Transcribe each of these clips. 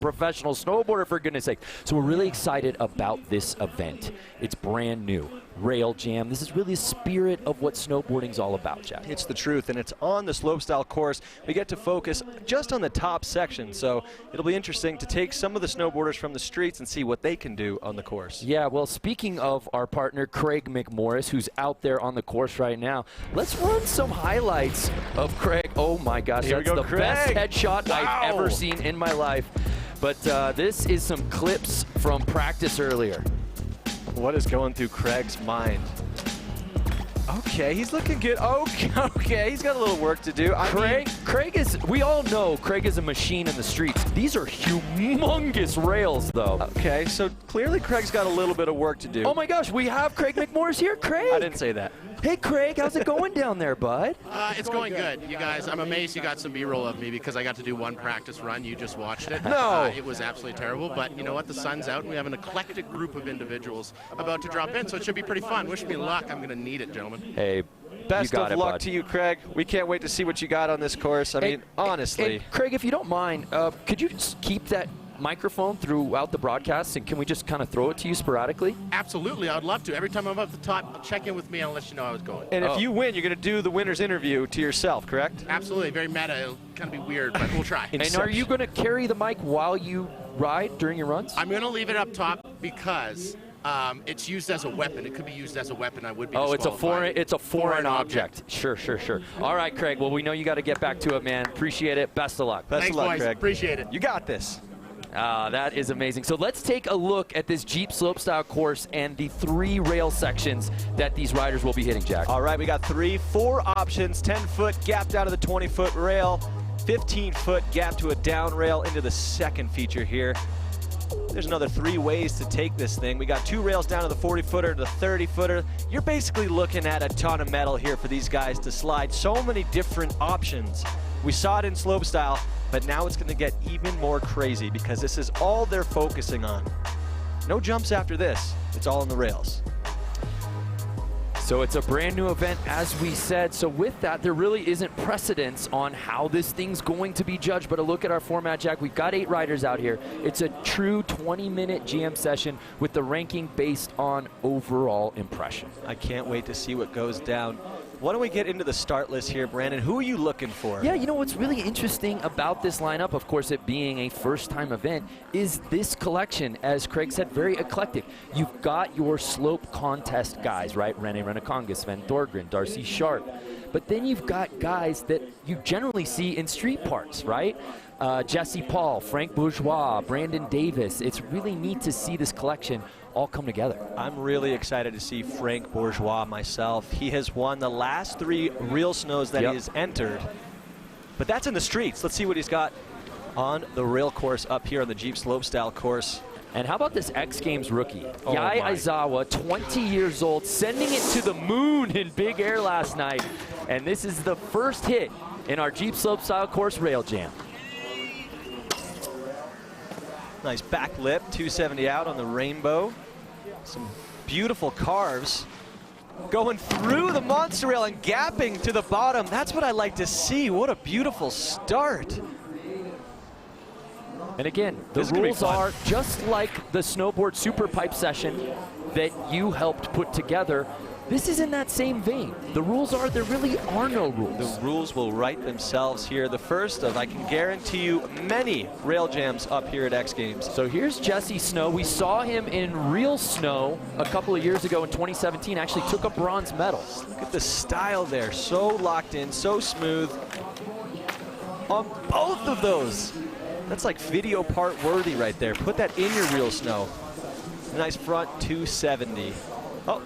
professional snowboarder, for goodness sake. So we're really excited about this event. It's brand new. Rail Jam. This is really the spirit of what snowboarding's all about, Jack. It's the truth, and it's on the slopestyle course. We get to focus just on the top section, so it'll be interesting to take some of the snowboarders from the streets and see what they can do on the course. Yeah, well, speaking of our partner, Craig McMorris, who's out there on the course right now, let's run some highlights of Craig. Oh my gosh, Here that's we go, the Craig. best headshot Wow. I've ever seen in my life. But this is some clips from practice earlier. What is going through Craig's mind? Okay, he's looking good. Okay, he's got a little work to do. Craig is, we all know Craig is a machine in the streets. These are humongous rails, though. Okay, so clearly Craig's got a little bit of work to do. Oh my gosh, we have Craig McMorris here. Craig! I didn't say that. Hey Craig, how's it going down there, bud? It's going good. You guys, I'm amazed you got some B-roll of me because I got to do one practice run. You just watched it. No. It was absolutely terrible, but you know what? The sun's out, and we have an eclectic group of individuals about to drop in, so it should be pretty fun. Wish me luck. I'm going to need it, gentlemen. Hey, Best you got of it, luck bud. to you, Craig. We can't wait to see what you got on this course. I mean, honestly. Hey, Craig, if you don't mind, could you just keep that microphone throughout the broadcast, and can we just kind of throw it to you sporadically? Absolutely, I'd love to. Every time I'm up the top, check in with me and I'll let you know how it's going. And if you win, you're going to do the winner's interview to yourself, correct? Absolutely, very meta. It'll kind of be weird, but we'll try. And are you going to carry the mic while you ride during your runs? I'm going to leave it up top because it's used as a weapon. It could be used as a weapon. I would be it's a foreign object. object. Sure. All right, Craig. Well, we know you got to get back to it, man. Appreciate it. Best of luck. Best Thanks, of luck, boys. Craig. Appreciate it. You got this. That is amazing. So let's take a look at this Jeep slopestyle course and the 3 rail sections that these riders will be hitting, Jack. All right, we got 4 options. 10-foot gap down to the 20-foot rail. 15-foot gap to a down rail into the second feature here. There's another 3 ways to take this thing. We got 2 rails down to the 40-footer to the 30-footer. You're basically looking at a ton of metal here for these guys to slide. So many different options. We saw it in slopestyle, but now it's going to get even more crazy because this is all they're focusing on. No jumps after this. It's all on the rails. So it's a brand new event, as we said. So with that, there really isn't precedence on how this thing's going to be judged. But a look at our format, Jack. We've got 8 riders out here. It's a true 20-minute jam session with the ranking based on overall impression. I can't wait to see what goes down. Why don't we get into the start list here, Brandon? Who are you looking for? Yeah, you know what's really interesting about this lineup, of course it being a first-time event, is this collection, as Craig said, very eclectic. You've got your slope contest guys, right? Rene Renekonga, Sven Thorgren, Darcy Sharp. But then you've got guys that you generally see in street parks, right? Jesse Paul, Frank Bourgeois, Brandon Davis. It's really neat to see this collection all come together. I'm really excited to see Frank Bourgeois myself. He has won the last 3 real snows that he has entered. But that's in the streets. Let's see what he's got on the rail course up here on the Jeep slopestyle course. And how about this X Games rookie? Oh Yai my. Aizawa, 20 years old, sending it to the moon in big air last night. And this is the first hit in our Jeep slopestyle course rail jam. Nice back lip, 270 out on the rainbow. Some beautiful carves. Going through the monster rail and gapping to the bottom. That's what I like to see. What a beautiful start. And again, the rules are just like the snowboard SuperPipe session that you helped put together. This is in that same vein. The rules are, there really are no rules. The rules will write themselves here. The first of, I can guarantee you, many rail jams up here at X Games. So here's Jesse Snow. We saw him in real snow a couple of years ago in 2017. Actually took a bronze medal. Look at the style there. So locked in, so smooth. On both of those. That's like video part worthy right there. Put that in your real snow. Nice front 270. Oh.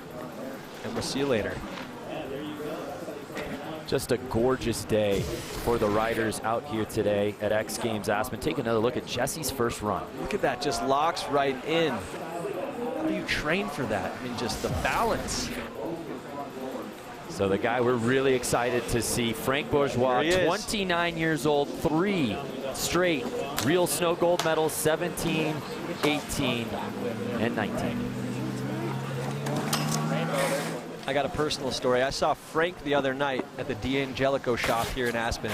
And we'll see you later. Just a gorgeous day for the riders out here today at X Games Aspen. Take another look at Jesse's first run. Look at that, just locks right in. How do you train for that? I mean, just the balance. So the guy we're really excited to see, Frank Bourgeois, 29 years old, 3 straight real snow gold medals, 17, 18, and 19. I got a personal story. I saw Frank the other night at the D'Angelico shop here in Aspen.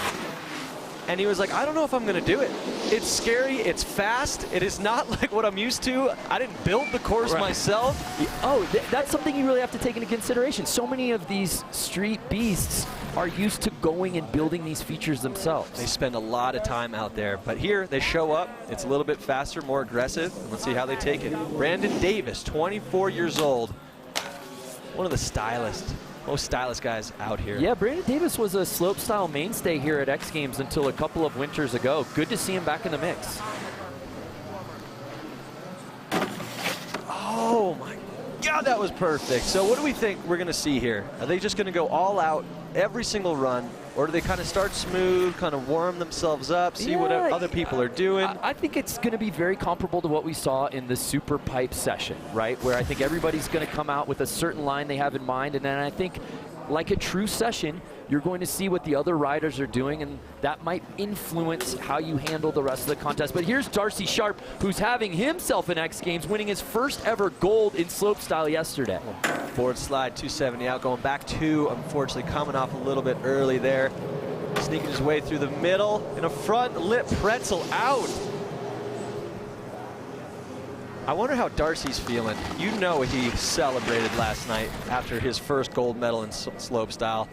And he was like, I don't know if I'm going to do it. It's scary, it's fast, it is not like what I'm used to. I didn't build the course myself. Oh, that's something you really have to take into consideration. So many of these street beasts are used to going and building these features themselves. They spend a lot of time out there, but here they show up. It's a little bit faster, more aggressive. Let's see how they take it. Brandon Davis, 24 years old. One of the most stylish guys out here. Yeah, Brandon Davis was a slopestyle mainstay here at X Games until a couple of winters ago. Good to see him back in the mix. Oh my God, that was perfect. So what do we think we're gonna see here? Are they just gonna go all out every single run, or do they kind of start smooth, kind of warm themselves up, see what other people are doing? I think it's going to be very comparable to what we saw in the SuperPipe session, right? Where I think everybody's going to come out with a certain line they have in mind, and then I think, like a true session, you're going to see what the other riders are doing, and that might influence how you handle the rest of the contest. But here's Darcy Sharp, who's having himself an X Games, winning his first ever gold in slopestyle yesterday. Forward slide, 270 out, going back two, unfortunately coming off a little bit early there. Sneaking his way through the middle, and a front lip pretzel out. I wonder how Darcy's feeling. You know he celebrated last night after his first gold medal in slopestyle.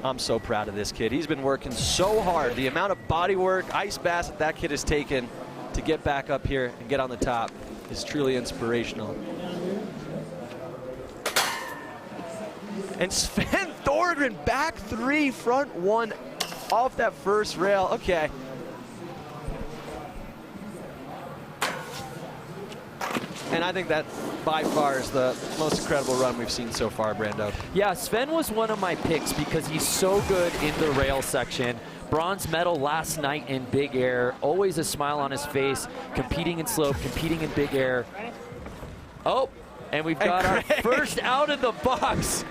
I'm so proud of this kid. He's been working so hard. The amount of body work, ice baths that kid has taken to get back up here and get on the top is truly inspirational. And Sven Thorgren back three, front one off that first rail. Okay. And I think that by far is the most incredible run we've seen so far, Brando. Yeah, Sven was one of my picks because he's so good in the rail section. Bronze medal last night in big air. Always a smile on his face, competing in slope, competing in big air. Oh, and we've got our first out of the box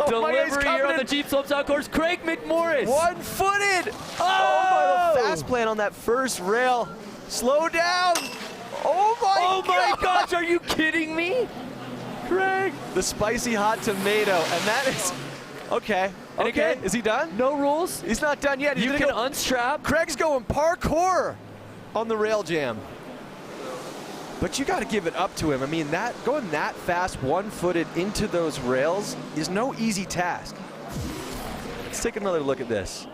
delivery here on the Jeep Slopestyle course. Craig McMorris. One-footed. Oh, the fast plan on that first rail. Slow down. Oh my gosh, are you kidding me? Craig. The spicy hot tomato, and that is, okay. And Okay, again, is he done? No rules. He's not done yet. He's You gonna can go, unstrap. Craig's going parkour on the rail jam. But you got to give it up to him. I mean, going that fast, one-footed into those rails is no easy task. Let's take another look at this.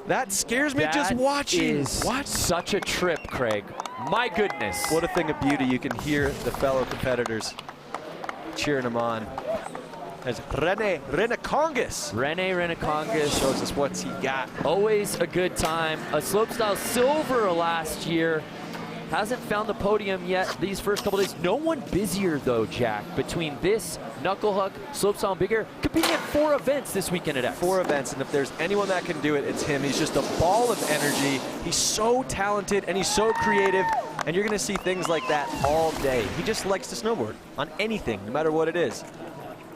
That scares me just watching. Is such a trip, Craig. My goodness. What a thing of beauty. You can hear the fellow competitors cheering him on. As Rene Renacongas shows us what he got. Always a good time. A slopestyle silver last year. Hasn't found the podium yet these first couple days. No one busier though, Jack, between this, Knuckle, Huck, slopestyle, and big air, competing at 4 events this weekend at X. 4 events, and if there's anyone that can do it, it's him. He's just a ball of energy. He's so talented and he's so creative, and you're gonna see things like that all day. He just likes to snowboard on anything, no matter what it is.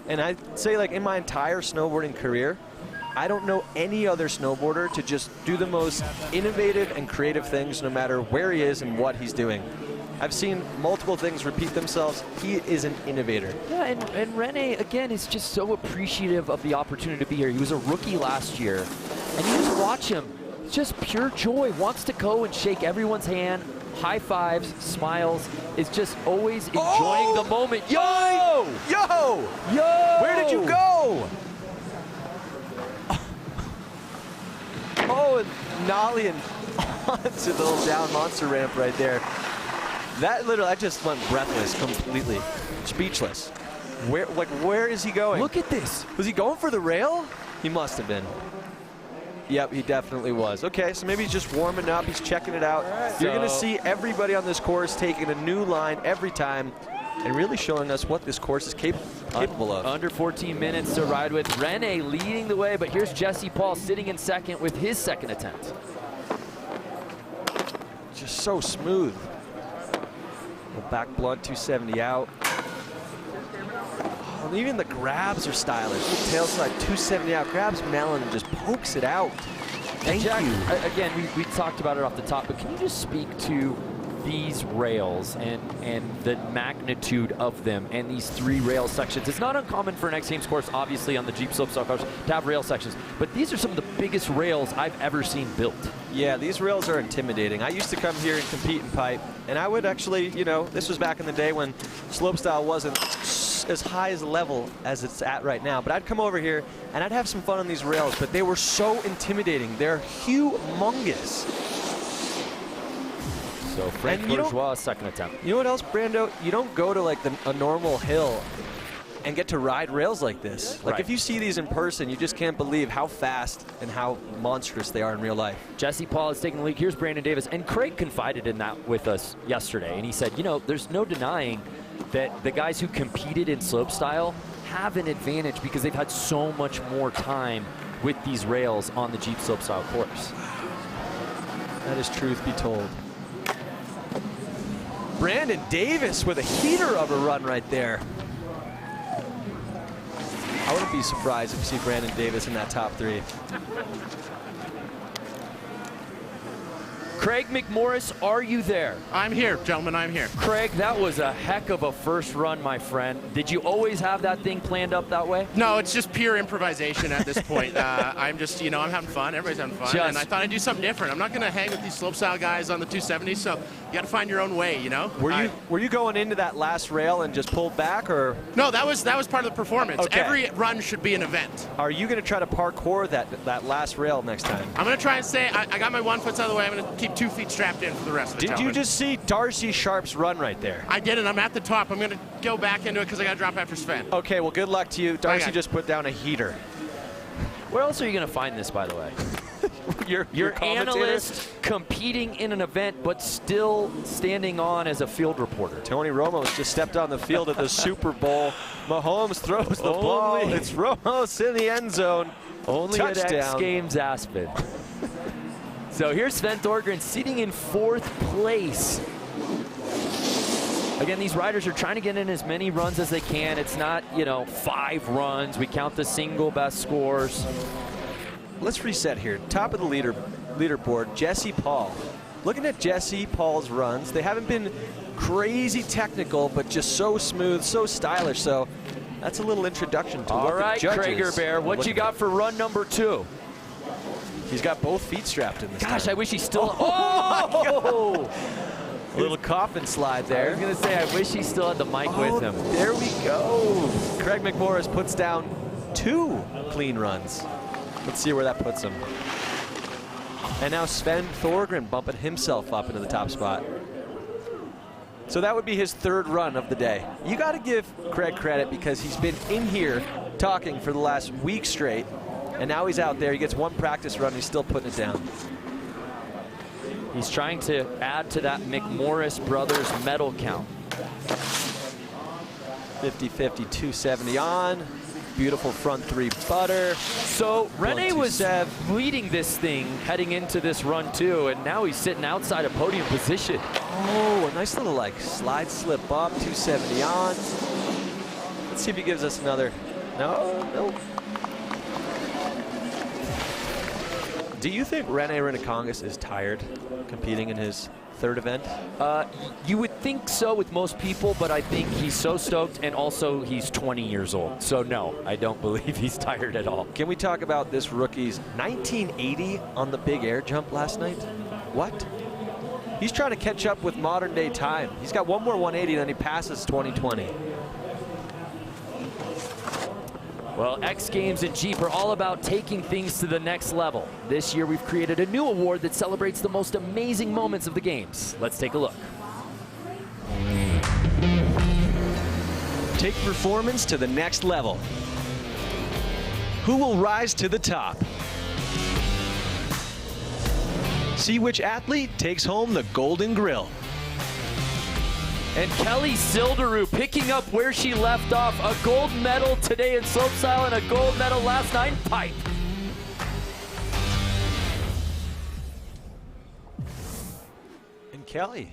And I'd say, like, in my entire snowboarding career, I don't know any other snowboarder to just do the most innovative and creative things no matter where he is and what he's doing. I've seen multiple things repeat themselves. He is an innovator. Yeah, and Rene, again, is just so appreciative of the opportunity to be here. He was a rookie last year, and you just watch him. It's just pure joy. Wants to go and shake everyone's hand. High fives, smiles, is just always enjoying the moment. Yo! Yo! Yo! Where did you go? Oh, and nollie and onto the little down monster ramp right there. That literally, I just went breathless, completely speechless. Where is he going? Look at this. Was he going for the rail? He must have been. Yep, he definitely was. Okay, so maybe he's just warming up. He's checking it out. You're going to see everybody on this course taking a new line every time and really showing us what this course is capable of. Under 14 minutes to ride with. Rene leading the way, but here's Jesse Paul sitting in second with his second attempt. Just so smooth. Back blunt, 270 out. Oh, even the grabs are stylish. The tail slide, 270 out. Grabs melon and just pokes it out. Thank Jack, you. Again, we talked about it off the top, but can you just speak to these rails and the magnitude of them and these 3 rail sections. It's not uncommon for an X Games course, obviously, on the Jeep slopestyle cars to have rail sections, but these are some of the biggest rails I've ever seen built. Yeah, these rails are intimidating. I used to come here and compete in pipe, and I would actually, you know, this was back in the day when slopestyle wasn't as high as level as it's at right now, but I'd come over here and I'd have some fun on these rails, but they were so intimidating. They're humongous. So Frank Bourgeois, second attempt. You know what else, Brando? You don't go to like a normal hill and get to ride rails like this. Like if you see these in person, you just can't believe how fast and how monstrous they are in real life. Jesse Paul is taking the lead. Here's Brandon Davis. And Craig confided in that with us yesterday. And he said, you know, there's no denying that the guys who competed in slopestyle have an advantage because they've had so much more time with these rails on the Jeep slopestyle course. That is truth be told. Brandon Davis with a heater of a run right there. I wouldn't be surprised if you see Brandon Davis in that top 3. Craig McMorris, are you there? I'm here, gentlemen, I'm here. Craig, that was a heck of a first run, my friend. Did you always have that thing planned up that way? No, it's just pure improvisation at this point. I'm just, you know, I'm having fun. Everybody's having fun. And I thought I'd do something different. I'm not going to hang with these slopestyle guys on the 270, so you got to find your own way, you know? Were you going into that last rail and just pulled back, or? No, that was part of the performance. Okay. Every run should be an event. Are you going to try to parkour that last rail next time? I'm going to try and say, I got my 1 foot out of the way. I'm going to keep 2 feet strapped in for the rest of the Did you just see Darcy Sharp's run right there? I did, and I'm at the top. I'm going to go back into it because I got to drop after Sven. Okay, well, good luck to you. Darcy just put down a heater. Where else are you going to find this, by the way? Your analyst competing in an event, but still standing on as a field reporter. Tony Romo's just stepped on the field at the Super Bowl. Mahomes throws the ball. It's Ramos in the end zone. Only Touchdown. at X Games Aspen. So here's Sven Thorgren sitting in 4th place. Again, these riders are trying to get in as many runs as they can. It's not, you know, 5 runs. We count the single best scores. Let's reset here. Top of the leaderboard, Jesse Paul. Looking at Jesse Paul's runs, they haven't been crazy technical, but just so smooth, so stylish. So that's a little introduction to what the judges. All right, Krager Bear, what you got for run number 2? He's got both feet strapped in this Gosh, time. I wish he still. Oh! A little coffin slide there. I was going to say, I wish he still had the mic with him. There we go. Craig McMorris puts down 2 clean runs. Let's see where that puts him. And now Sven Thorgren bumping himself up into the top spot. So that would be his 3rd run of the day. You got to give Craig credit because he's been in here talking for the last week straight, and now he's out there. He gets 1 practice run. He's still putting it down. He's trying to add to that McMorris brothers medal count. 50-50, 270 on. Beautiful front 3 butter. So Rene was leading this thing heading into this run too, and now he's sitting outside of podium position. Oh, a nice little like slide slip up, 270 on. Let's see if he gives us another. No. Do you think Rene Renikongas is tired competing in his 3rd event? You would think so with most people, but I think he's so stoked, and also he's 20 years old. So no, I don't believe he's tired at all. Can we talk about this rookie's 1980 on the big air jump last night? What? He's trying to catch up with modern day time. He's got 1 more 180, and then he passes 2020. Well, X Games and Jeep are all about taking things to the next level. This year we've created a new award that celebrates the most amazing moments of the games. Let's take a look. Take performance to the next level. Who will rise to the top? See which athlete takes home the Golden Grill. And Kelly Silderu picking up where she left off. A gold medal today in slopestyle and a gold medal last night in pipe. And Kelly.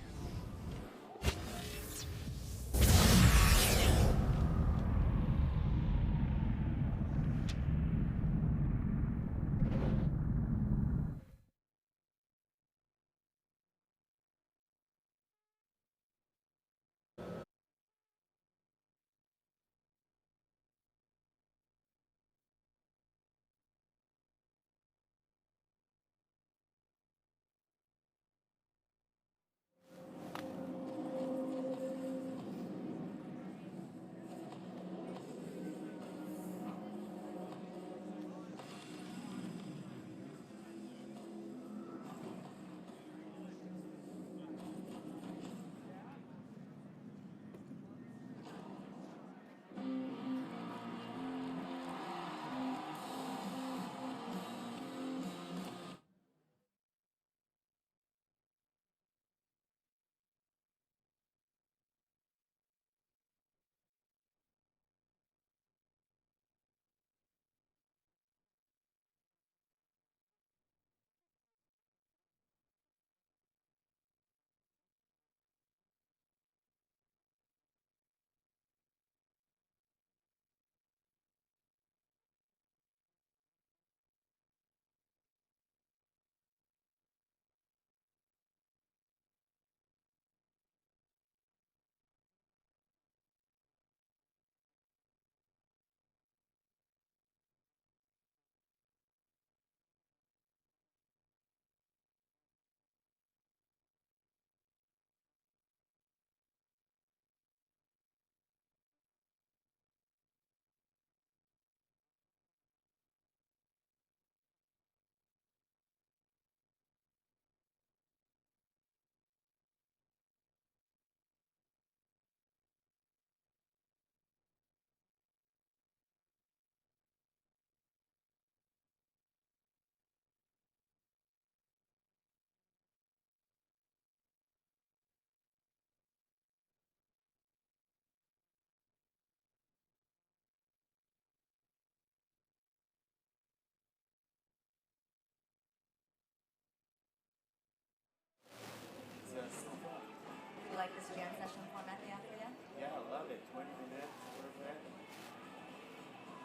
like this jam session format they have for you? Yeah, I love it. 20 minutes, perfect.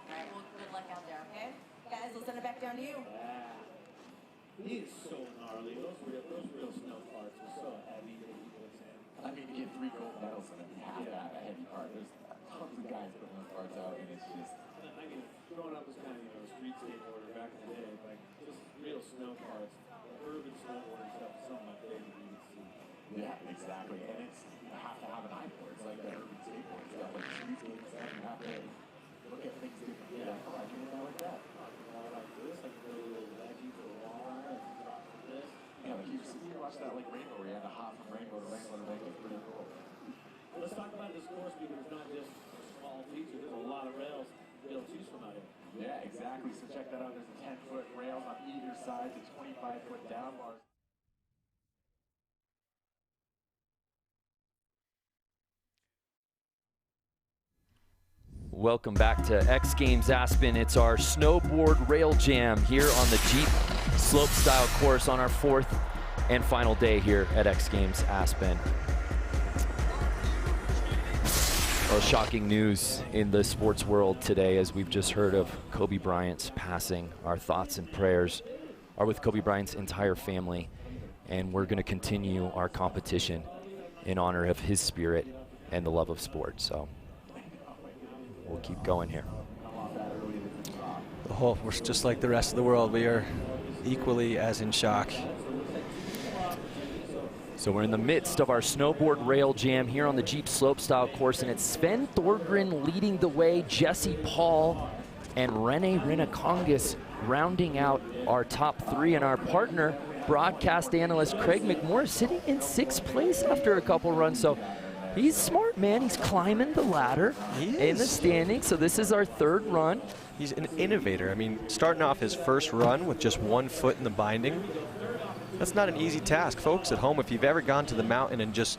All right, well, good luck out there, okay? Guys, we'll send it back down to you. Yeah. He is so gnarly. Those real snow parts are so heavy. I mean, to get 3 gold medals and then half that a heavy part. There's tons of guys putting those parts out, and it's just. I mean, growing up as kind of, street skateboarder back in the day, like, just real snow parts, urban snowboarding stuff is some of my favorite things to see. Yeah, exactly. And it's, you have to have an eye for it. It's like the urban skateboard. It's got like street skating stuff. You have to look at things differently. Yeah, oh, I can do that like that. I like this, I can go a little leggy to the wall and drop this. Yeah, like you watch that like rainbow where you had to hop from rainbow to rainbow to make it pretty cool. Let's talk about this course because it's not just a small feature. There's a lot of rails to be able to choose from out here. Yeah, exactly. So check that out. There's a 10-foot rails on either side, the 25-foot down bars. Welcome back to X Games Aspen. It's our Snowboard Rail Jam here on the Jeep slopestyle course on our 4th and final day here at X Games Aspen. Well, shocking news in the sports world today as we've just heard of Kobe Bryant's passing. Our thoughts and prayers are with Kobe Bryant's entire family, and we're going to continue our competition in honor of his spirit and the love of sport. So we'll keep going here. Oh, we're just like the rest of the world. We are equally as in shock. So we're in the midst of our Snowboard Rail Jam here on the Jeep slopestyle course, and it's Sven Thorgren leading the way, Jesse Paul and Rene Rinnakongas rounding out our top 3, and our partner, broadcast analyst Craig McMorris, sitting in 6th place after a couple runs. So he's smart, man. He's climbing the ladder in the standings. So this is our 3rd run. He's an innovator. I mean, starting off his first run with just 1 foot in the binding, that's not an easy task. Folks at home, if you've ever gone to the mountain and just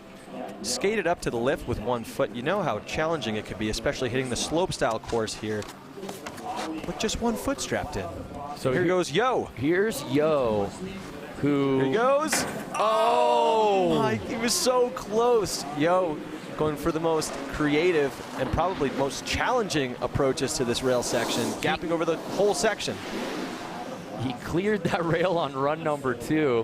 skated up to the lift with 1 foot, you know how challenging it could be, especially hitting the slopestyle course here with just 1 foot strapped in. So here goes Yo. Here's Yo, who... Here he goes. Oh, my, he was so close. Yo going for the most creative and probably most challenging approaches to this rail section, gapping over the whole section. He cleared that rail on run number 2,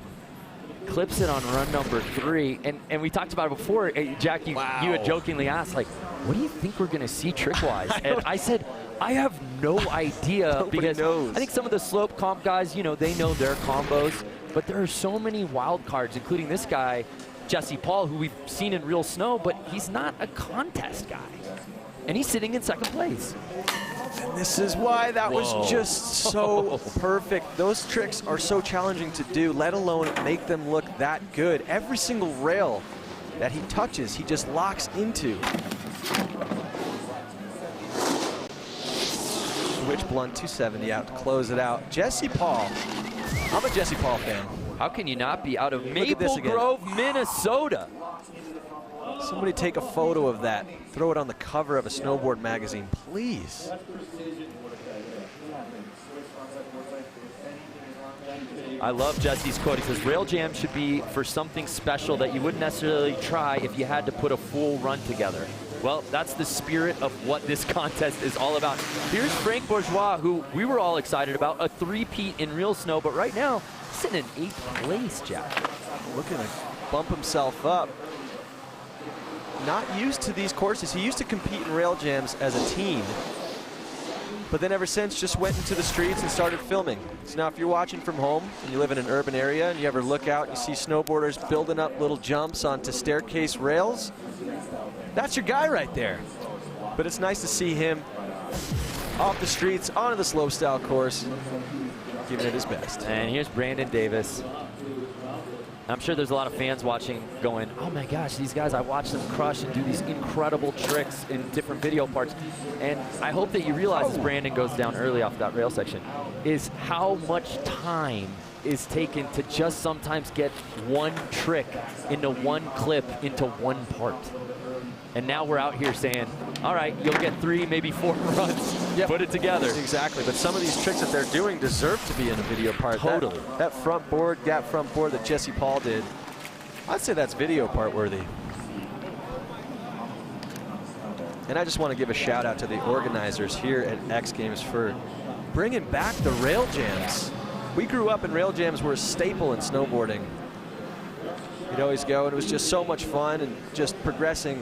clips it on run number 3, and we talked about it before. Jack, you had jokingly asked, like, what do you think we're going to see trick-wise? And I said, I have no idea. Because knows. I think some of the slope comp guys, they know their combos, but there are so many wild cards, including this guy, Jesse Paul, who we've seen in real snow, but he's not a contest guy. And he's sitting in 2nd place. And this is why that was just so perfect. Those tricks are so challenging to do, let alone make them look that good. Every single rail that he touches, he just locks into. Switch blunt 270 out to close it out. Jesse Paul. I'm a Jesse Paul fan. How can you not be? Out of Maple Grove, Minnesota. Somebody take a photo of that. Throw it on the cover of a snowboard magazine, please. I love Jesse's quote. He says, Rail Jam should be for something special that you wouldn't necessarily try if you had to put a full run together. Well, that's the spirit of what this contest is all about. Here's Frank Bourgeois, who we were all excited about, a 3-peat in real snow, but right now, sitting in 8th place, Jack. Looking to bump himself up. Not used to these courses. He used to compete in rail jams as a teen, but then ever since just went into the streets and started filming. So now if you're watching from home and you live in an urban area and you ever look out and you see snowboarders building up little jumps onto staircase rails, that's your guy right there. But it's nice to see him off the streets, onto the slopestyle course, giving it his best. And here's Brandon Davis. I'm sure there's a lot of fans watching going, oh my gosh, these guys, I watched them crush and do these incredible tricks in different video parts. And I hope that you realize as Brandon goes down early off that rail section, is how much time is taken to just sometimes get one trick into one clip into one part. And now we're out here saying, all right, you'll get 3, maybe 4 runs. Yep. Put it together. Exactly, but some of these tricks that they're doing deserve to be in a video part. Totally. That front board, gap front board that Jesse Paul did, I'd say that's video part worthy. And I just want to give a shout out to the organizers here at X Games for bringing back the rail jams. We grew up and rail jams were a staple in snowboarding. You'd always go, and it was just so much fun and just progressing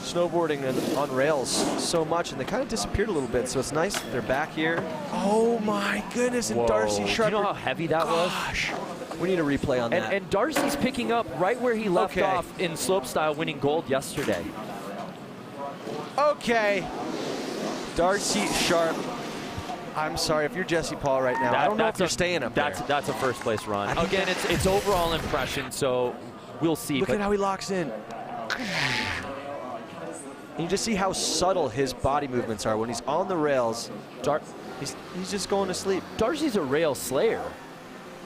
snowboarding on rails so much, and they kind of disappeared a little bit, so it's nice that they're back here. Oh my goodness, and Whoa. Darcy Sharp. Do you know how heavy that was? We need a replay on that. And Darcy's picking up right where he left Okay. off in slopestyle, winning gold yesterday. Okay, Darcy Sharp. I'm sorry if you're Jesse Paul right now. I don't know if you're staying up there. That's a first place run. Again, it's overall impression, so we'll see. Look at how he locks in. And you just see how subtle his body movements are when he's on the rails. He's just going to sleep. Darcy's a rail slayer.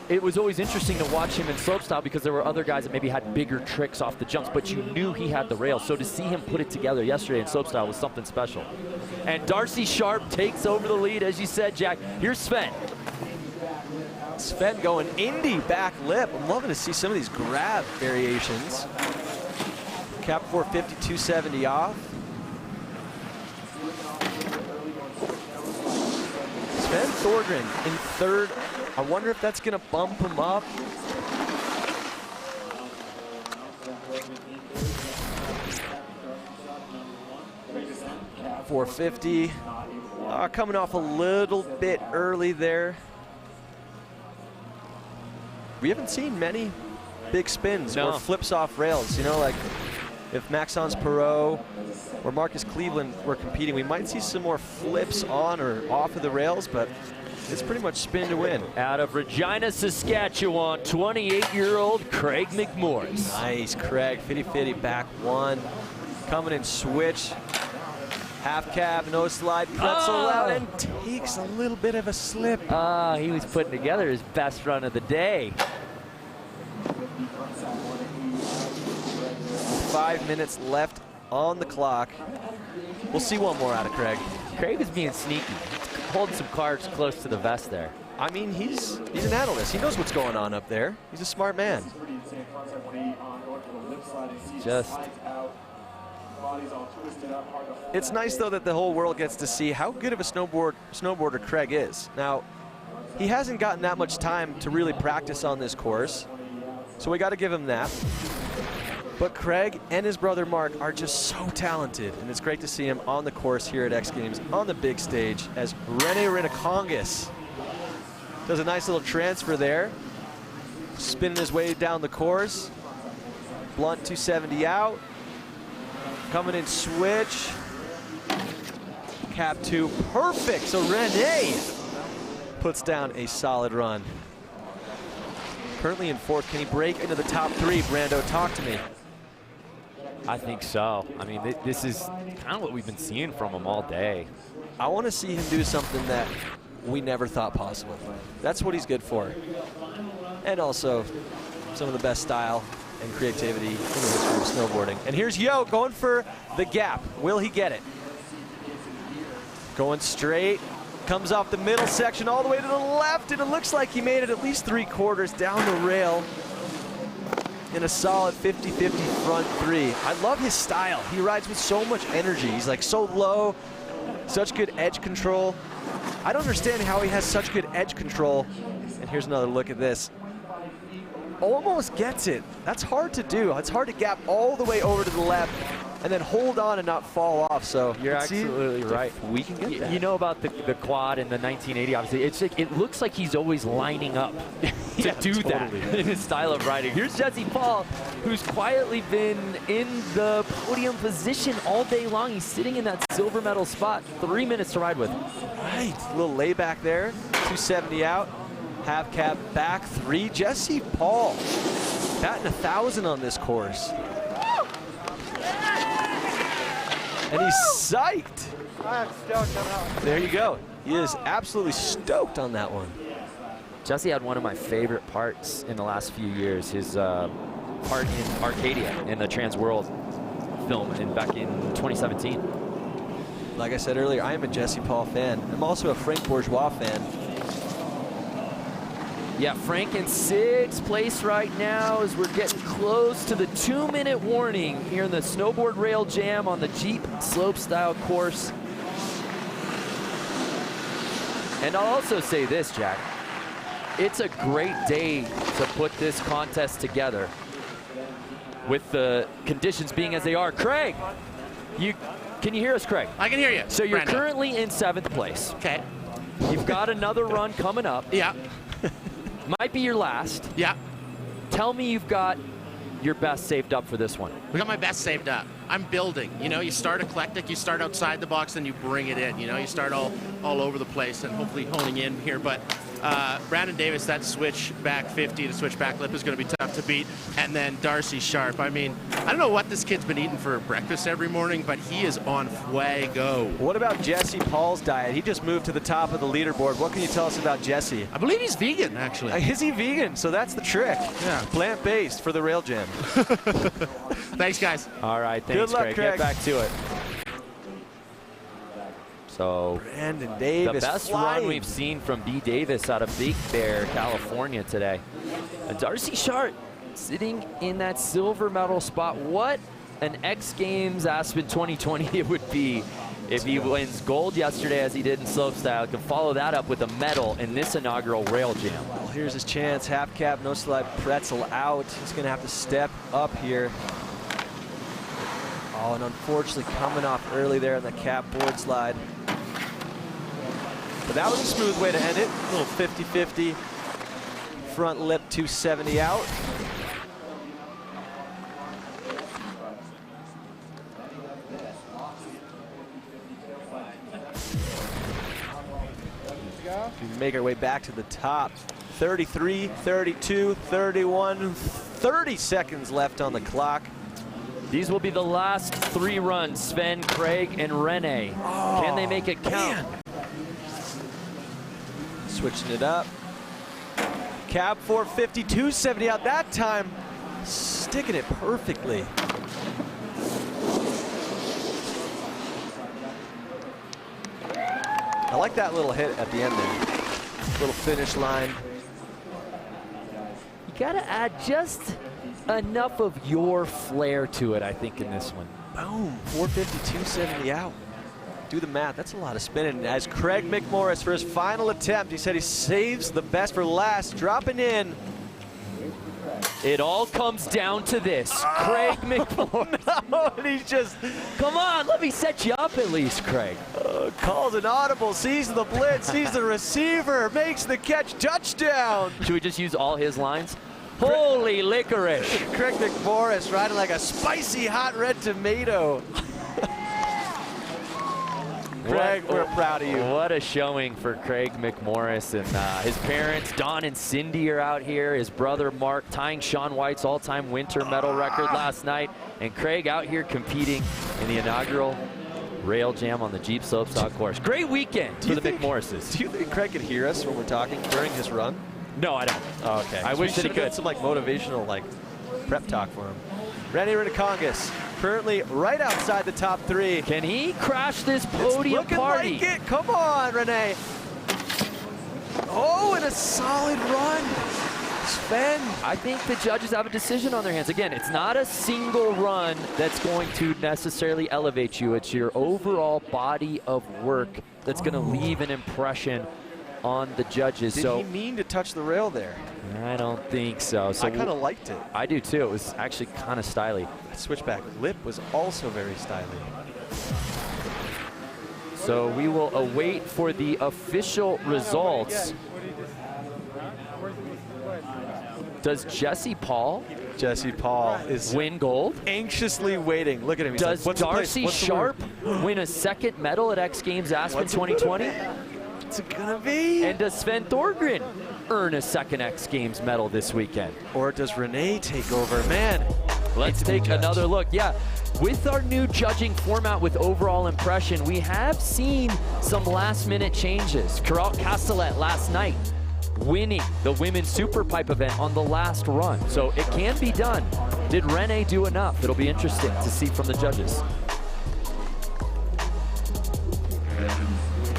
It was always interesting to watch him in slopestyle because there were other guys that maybe had bigger tricks off the jumps, but you knew he had the rail. So to see him put it together yesterday in slopestyle was something special. And Darcy Sharp takes over the lead, as you said, Jack. Here's Sven. Sven going indie back lip. I'm loving to see some of these grab variations. Cap 450, 270 off. Sven Thorgren in third. I wonder if that's going to bump him up. .450. Coming off a little bit early there. We haven't seen many big spins or flips off rails. You know, like if Maxence Perot or Marcus Cleveland were competing, we might see some more flips on or off of the rails, but it's pretty much spin to win. Out of Regina, Saskatchewan, 28-year-old Craig McMorris. Nice, Craig. Fitty back one. Coming in switch. Half cab, no slide, pretzel out, and takes a little bit of a slip. He was putting together his best run of the day. 5 minutes left on the clock. We'll see one more out of Craig. Craig is being sneaky, holding some cards close to the vest there. I mean, he's an analyst. He knows what's going on up there. He's a smart man. Just. It's nice, though, that the whole world gets to see how good of a snowboarder Craig is. Now, he hasn't gotten that much time to really practice on this course, so we got to give him that. But Craig and his brother Mark are just so talented, and it's great to see him on the course here at X Games on the big stage as Rene Rinacongas does a nice little transfer there, spinning his way down the course. Blunt 270 out, coming in switch, cap 2, perfect. So Rene puts down a solid run. Currently in fourth. Can he break into the top 3? Brando, talk to me. I think so. I mean, this is kind of what we've been seeing from him all day. I want to see him do something that we never thought possible. That's what he's good for. And also some of the best style and creativity in the history of snowboarding. And here's Yo going for the gap. Will he get it? Going straight. Comes off the middle section all the way to the left, and it looks like he made it at least 3/4 down the rail in a solid 50-50 front 3. I love his style. He rides with so much energy. He's like so low, such good edge control. I don't understand how he has such good edge control. And here's another look at this. Almost gets it. That's hard to do. It's hard to gap all the way over to the left and then hold on and not fall off. So you're absolutely right. We can get that. You know about the quad in the 1980, obviously. It's like, it looks like he's always lining up to do that in his style of riding. Here's Jesse Paul, who's quietly been in the podium position all day long. He's sitting in that silver medal spot. 3 minutes to ride with. Right, a little layback there. 270 out. Half cab back 3. Jesse Paul batting 1,000 on this course. And he's psyched. I'm stoked on that one. There you go. He is absolutely stoked on that one. Jesse had one of my favorite parts in the last few years, his part in Arcadia in the Trans World film back in 2017. Like I said earlier, I am a Jesse Paul fan. I'm also a Frank Bourgeois fan. Yeah, Frank in 6th place right now as we're getting close to the 2-minute warning here in the Snowboard Rail Jam on the Jeep slopestyle course. And I'll also say this, Jack. It's a great day to put this contest together with the conditions being as they are. Craig, can you hear us, Craig? I can hear you. So you're Brando. currently in 7th place. Okay. You've got another run coming up. Yeah. Might be your last. Yeah. Tell me you've got your best saved up for this one. We got my best saved up. I'm building. You know, you start eclectic, you start outside the box, and you bring it in. You know, you start all over the place and hopefully honing in here. But Brandon Davis, that switch back 50 to switch back lip is going to be tough to beat. And then Darcy Sharp. I mean, I don't know what this kid's been eating for breakfast every morning, but he is on fuego. What about Jesse Paul's diet? He just moved to the top of the leaderboard. What can you tell us about Jesse? I believe he's vegan, actually. Is he vegan? So that's the trick. Yeah. Plant-based for the Rail Jam. Thanks, guys. All right, thanks, Good luck, Craig. Craig. Get back to it. So Brandon Davis the best flying. run we've seen from B. Davis out of Big Bear, California today. And Darcy Sharp sitting in that silver medal spot. What an X Games Aspen 2020 it would be if he wins gold yesterday as he did in slopestyle. Can follow that up with a medal in this inaugural Rail Jam. Well, here's his chance. Half cap, no slide pretzel out. He's going to have to step up here. Oh, and unfortunately coming off early there on the cap board slide. But that was a smooth way to end it. A little 50-50. Front lip 270 out. We make our way back to the top. 33, 32, 31, 30 seconds left on the clock. These will be the last 3 runs, Sven, Craig, and Rene. Can they make it count? Man. Switching it up. Cab 450, 270 out that time. Sticking it perfectly. I like that little hit at the end there. Little finish line. You gotta add just enough of your flair to it, I think, in this one. Boom, 450, 270 out. Do the math, that's a lot of spinning. As Craig McMorris for his final attempt, he said he saves the best for last, dropping in. It all comes down to this. Craig McMorris. No, and he's just, Come on, let me set you up at least, Craig. calls an audible, sees the blitz, sees the receiver, makes the catch, touchdown. Should we just use all his lines? Holy licorice. Craig McMorris riding like a spicy hot red tomato. Craig, we're proud of you. What a showing for Craig McMorris. And his parents, Don and Cindy, are out here. His brother, Mark, tying Shaun White's all-time winter medal record last night. And Craig out here competing in the inaugural Rail Jam on the Jeep Slopestyle course. Great weekend for the McMorrises. Do you think Craig could hear us when we're talking during his run? No, I don't. Oh, okay. I wish that he could. Some like motivational like prep talk for him. Randy Renikongas currently right outside the top 3. Can he crash this podium It's looking party? like it. Come on, Rene. Oh, and a solid run. Sven. I think the judges have a decision on their hands. Again, it's not a single run that's going to necessarily elevate you. It's your overall body of work that's going to leave an impression on the judges. Did so he mean to touch the rail there? I don't think so. So I kind of liked it. I do too. It was actually kind of stylish. That switchback lip was also very stylish. So we will await for the official results. Does Jesse Paul is win gold? anxiously waiting. Look at him. He's Does like, Darcy Sharp win a second medal at X Games Aspen 2020? What's it gonna be? And does Sven Thorgren earn a second X Games medal this weekend? Or does Rene take over? Man, Let's take another look. Yeah, with our new judging format with overall impression, we have seen some last-minute changes. Carol Castellet last night winning the women's SuperPipe event on the last run. So it can be done. Did Rene do enough? It'll be interesting to see from the judges.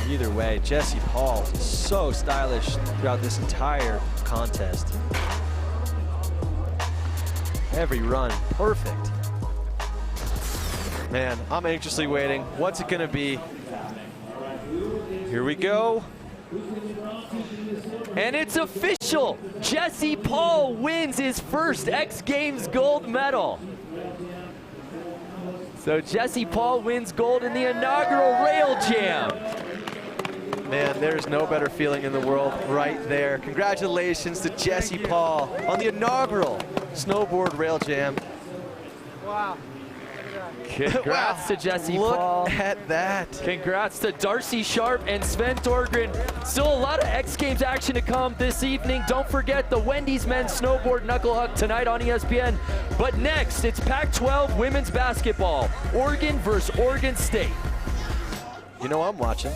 Either way, Jesse Paul is so stylish throughout this entire contest. Every run, perfect. Man, I'm anxiously waiting. What's it gonna be? Here we go. And it's official. Jesse Paul wins his first X Games gold medal. So Jesse Paul wins gold in the inaugural Rail Jam. Man, there's no better feeling in the world right there. Congratulations to Jesse Paul on the inaugural Snowboard Rail Jam. Wow. Congrats to Jesse Look Paul. at that. Congrats to Darcy Sharp and Sven Torgren. Still a lot of X Games action to come this evening. Don't forget the Wendy's men's snowboard Knuckle Huck tonight on ESPN. But next, it's Pac-12 women's basketball. Oregon versus Oregon State. You know I'm watching.